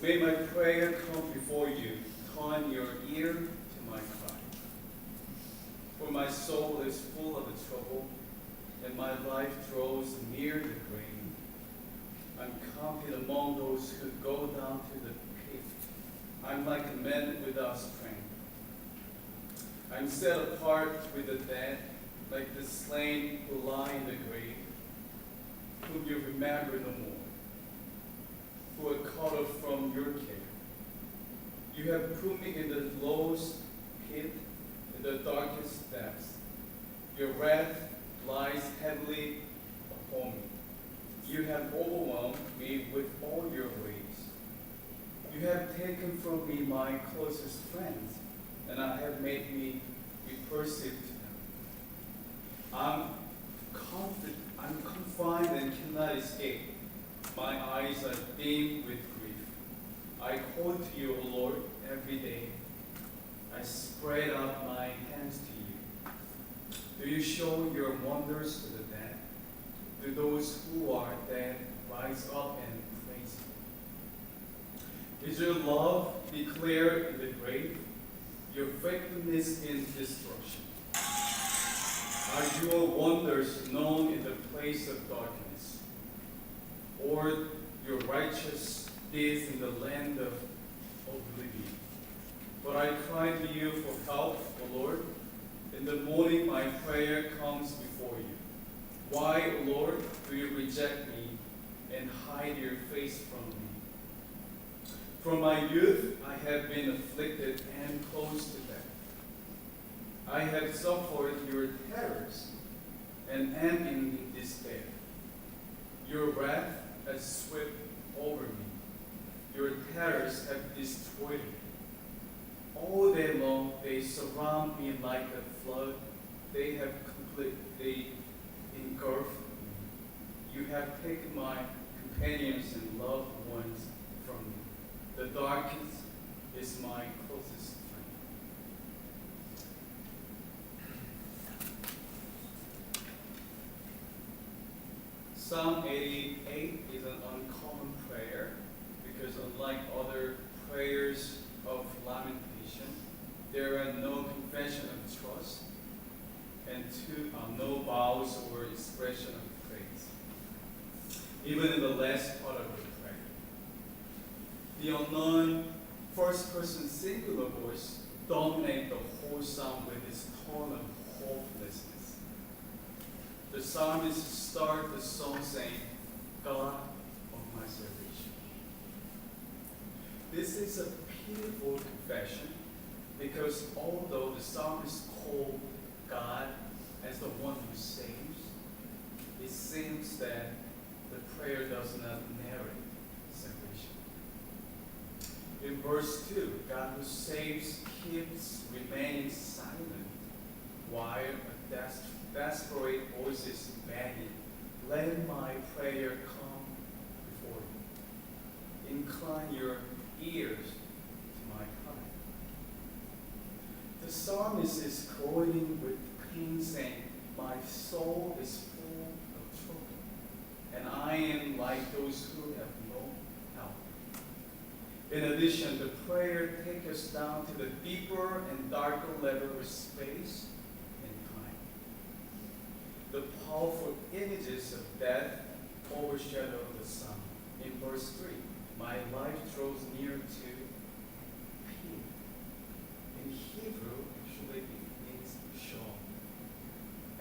May my prayer come before you. Turn your ear to my cry. For my soul is full of trouble, and my life draws near the grave. I'm counted among those who go down to the pit. I'm like a man without strength. I'm set apart with the dead, like the slain who lie in the grave, whom you remember no more, who are cut off from your care. You have put me in the lowest pit, in the darkest depths. Your wrath lies heavily upon me. You have overwhelmed me with all your ways. You have taken from me my closest friends, and I have made me repulsive to them. I'm confined and cannot escape. My eyes are dim with grief. I call to you, O Lord, every day. I spread out my hands to you. Do you show your wonders to the dead? Do those who are dead rise up and praise you? Is your love declared in the grave? Your faithfulness in destruction? Are your wonders known in the place of darkness? Or your righteous deeds in the land of oblivion? But I cry to you for help, O Lord. In the morning my prayer comes before you. Why, O Lord, do you reject me and hide your face from me? From my youth I have been afflicted and close to death. I have suffered your terrors and am in despair. Your wrath has swept over me. Your terrors have destroyed me. All day long they surround me like a flood. They have completely engulfed me. You have taken my companions and loved ones from me. The darkness is my closest friend. Psalm 88 is an uncommon prayer because unlike other prayers of lamentation, there are no confession of trust and no vows or expression of praise. Even in the last part of the prayer, the unknown first-person singular voice dominates the whole psalm with its tone of hopelessness. The psalmist starts the song saying, God of my salvation. This is a pitiful confession because although the psalmist called God as the one who saves, it seems that the prayer does not narrate salvation. In verse 2, God who saves keeps remaining silent while a desperate voice is begging, let my prayer come before you. Incline your ears to my cry. The psalmist is quoting with pain, saying, my soul is full of trouble, and I am like those who have no help. In addition, the prayer takes us down to the deeper and darker level of space and time. The powerful images of death overshadow the psalm. In verse 3, my life draws near to pain. In Hebrew, actually, it means Sheol.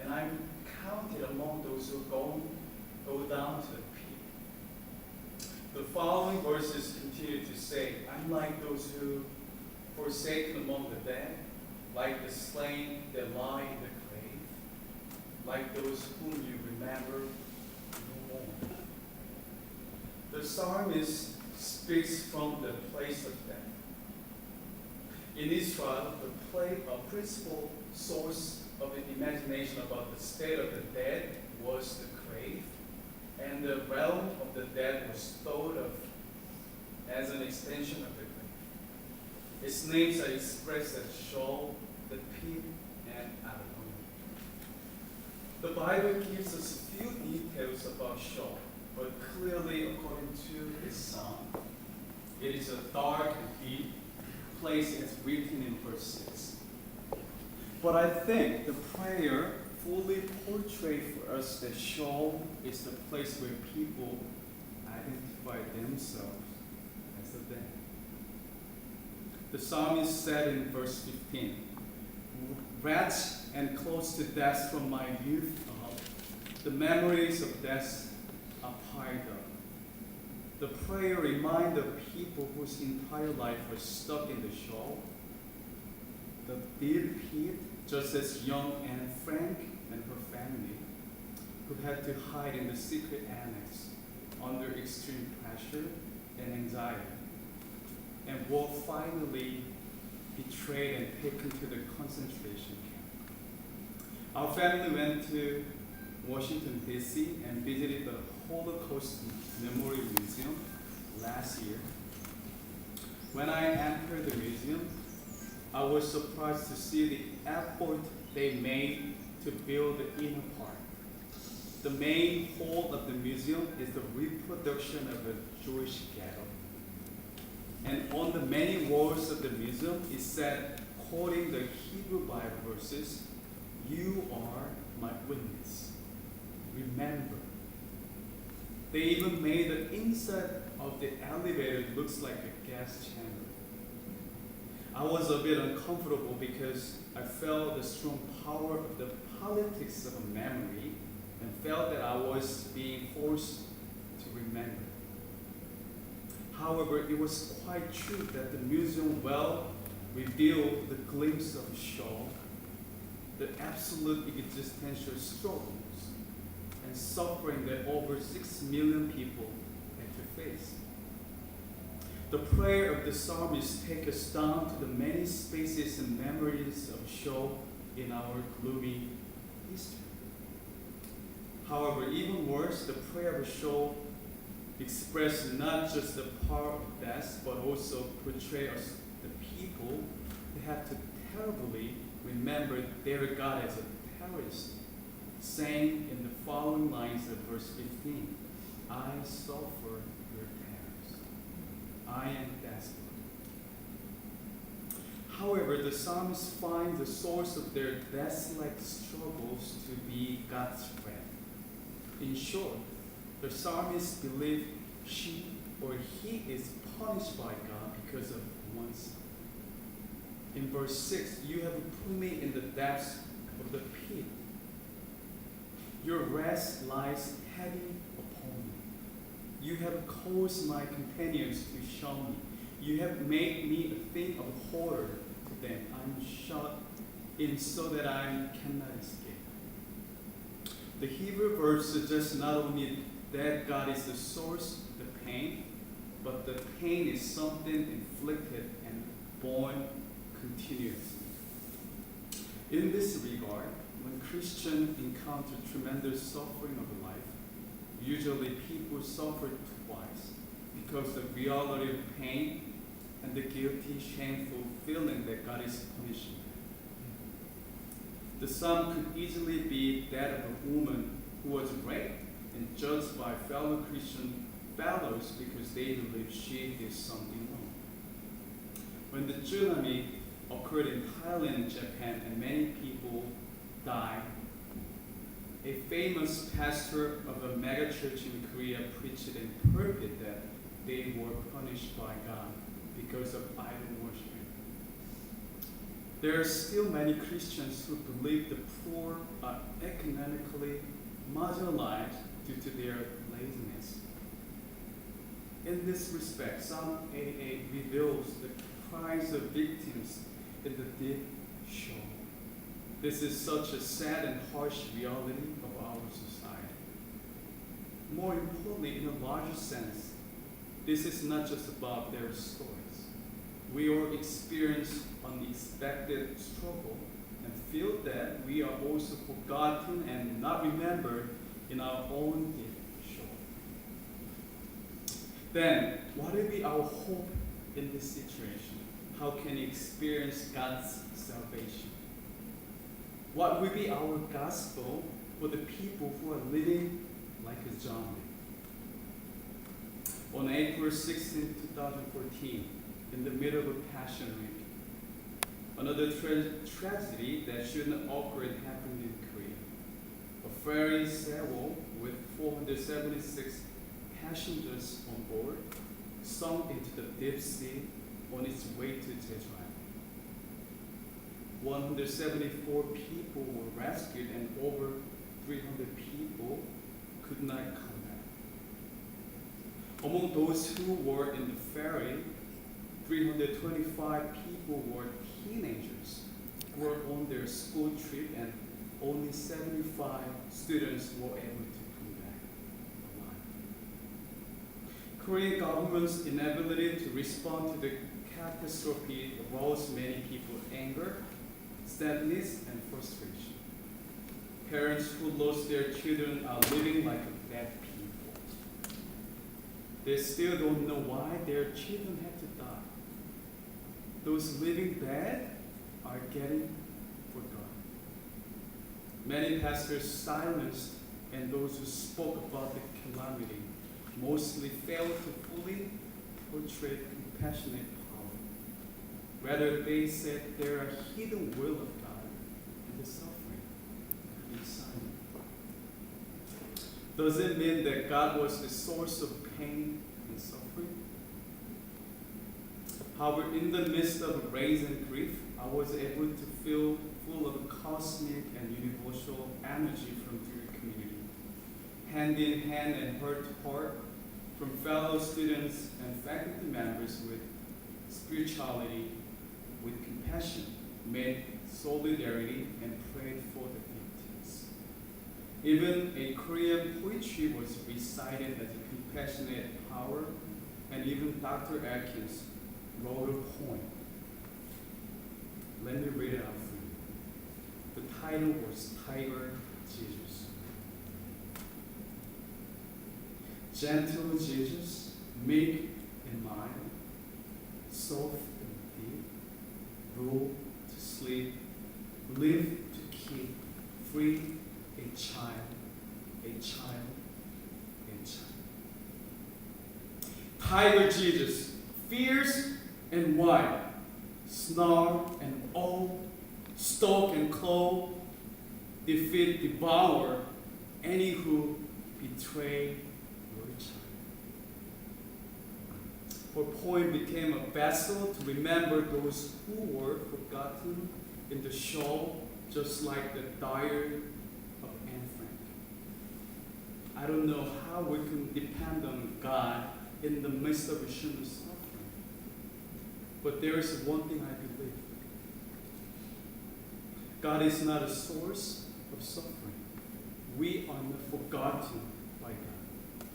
And I'm counted among those who go down to the pit. The following verses continue to say, I'm like those who forsaken among the dead, like the slain that lie in the grave, like those whom you remember no more. The psalmist speaks from the place of death. In Israel, a principal source of an imagination about the state of the dead was the grave, and the realm of the dead was thought of as an extension of the grave. Its names are expressed as Sheol, the pit, and Abaddon. The Bible gives us a few details about Sheol, but clearly, according to this psalm, It is a dark and deep place as written in verse 6. But I think the prayer fully portrays for us that Sheol is the place where people identify themselves as the dead. The psalmist said in verse 15, "Wretched and close to death from my youth up, the memories of death are piled up." The prayer reminds the people whose entire life was stuck in the Sheol, the deep pit, just as young Anne Frank and her family, who had to hide in the secret annex under extreme pressure and anxiety, and were finally betrayed and taken to the concentration camp. Our family went to Washington, D.C. and visited the Holocaust Memorial Museum last year. When I entered the museum, I was surprised to see the effort they made to build the inner part. The main hall of the museum is the reproduction of a Jewish ghetto. And on the many walls of the museum is said, quoting the Hebrew Bible verses, "You are my witness. Remember." They even made the inside of the elevator looks like a gas chamber. I was a bit uncomfortable because I felt the strong power of the politics of a memory and felt that I was being forced to remember. However, it was quite true that the museum well revealed the glimpse of Sheol, the absolute existential struggles and suffering that over 6 million people had to face. The prayer of the psalmist takes us down to the many spaces and memories of Sheol in our gloomy history. However, even worse, the prayer of Sheol express not just the power of death, but also portray us, the people, who have to terribly remember their God as a terrorist, saying in the following lines of verse 15, "I suffer your terrors. I am desperate." However, the psalmist finds the source of their death-like struggles to be God's wrath. In short, the psalmist believes she or he is punished by God because of one sin. In verse 6, "You have put me in the depths of the pit. Your wrath lies heavy upon me. You have caused my companions to shun me. You have made me a thing of horror to them. I'm shut in so that I cannot escape." The Hebrew verse suggests not only that God is the source of the pain, but the pain is something inflicted and borne continuously. In this regard, when Christians encounter tremendous suffering of life, usually people suffer twice because the reality of pain and the guilty, shameful feeling that God is punishing them. The psalm could easily be that of a woman who was raped and judged by fellow Christian fellows because they believed she did something wrong. When the tsunami occurred in Thailand, Japan, and many people died, a famous pastor of a megachurch in Korea preached in pulpit that they were punished by God because of idol worship. There are still many Christians who believe the poor are economically marginalized due to their laziness. In this respect, Psalm 88 reveals the cries of victims in the deep Sheol. This is such a sad and harsh reality of our society. More importantly, in a larger sense, this is not just about their stories. We all experience unexpected struggle and feel that we are also forgotten and not remembered in our own deep Sheol. Then, what will be our hope in this situation? How can we experience God's salvation? What will be our gospel for the people who are living like a zombie? On April 16, 2014, in the middle of a Passion Week, another tragedy that shouldn't occur happened in Korea. A ferry Sewol with 476 passengers on board sunk into the deep sea on its way to Jeju Island. 174 people were rescued and over 300 people could not come back. Among those who were in the ferry, 325 people were teenagers who were on their school trip, and only 75 students were able to come back alive. Korean government's inability to respond to the catastrophe aroused many people's anger, sadness, and frustration. Parents who lost their children are living like dead people. They still don't know why their children had to die. Those living dead are getting forgotten. Many pastors silenced, and those who spoke about the calamity mostly failed to fully portray compassionate power. Rather, they said there are hidden will of God in the suffering. Be silent. Does it mean that God was the source of pain and suffering? However, in the midst of rage and grief, I was able to feel full of cosmic and universal energy from the community, hand in hand and heart to heart, from fellow students and faculty members with spirituality, with compassion, made solidarity, and prayed for the victims. Even a Korean poetry was recited as a compassionate power, and even Dr. Atkins wrote a poem. Let me read it out for you. The title was Tiger Jesus. Gentle Jesus, meek and mild, soft and deep, rule to sleep, live to keep, free a child, a child, a child. Tiger Jesus, fierce and wild, snarl and owl, stalk and claw, defeat, devour any who betray your child. Her poem became a vessel to remember those who were forgotten in the show, just like the diary of Anne Frank. I don't know how we can depend on God in the midst of a human suffering. But there is one thing I believe. God is not a source of suffering. We are not forgotten by God.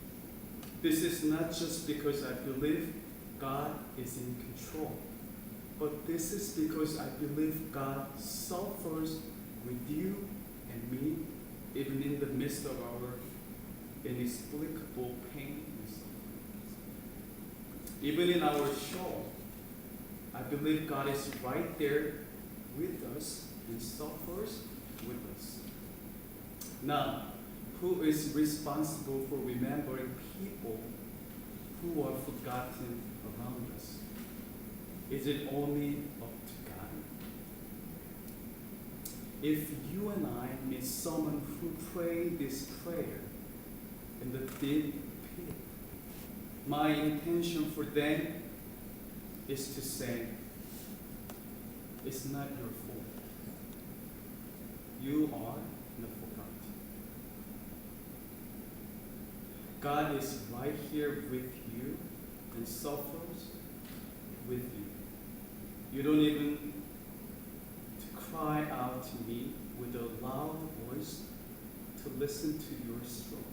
This is not just because I believe God is in control, but this is because I believe God suffers with you and me, even in the midst of our inexplicable pain and suffering. Even in our show, I believe God is right there with us and suffers with us. Now, who is responsible for remembering people who are forgotten around us? Is it only up to God? If you and I meet someone who prayed this prayer in the deep pit, my intention for them is to say, it's not your fault. You are not forgotten. God is right here with you and suffers with you. You don't even to cry out to me with a loud voice to listen to your struggle.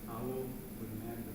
I will remember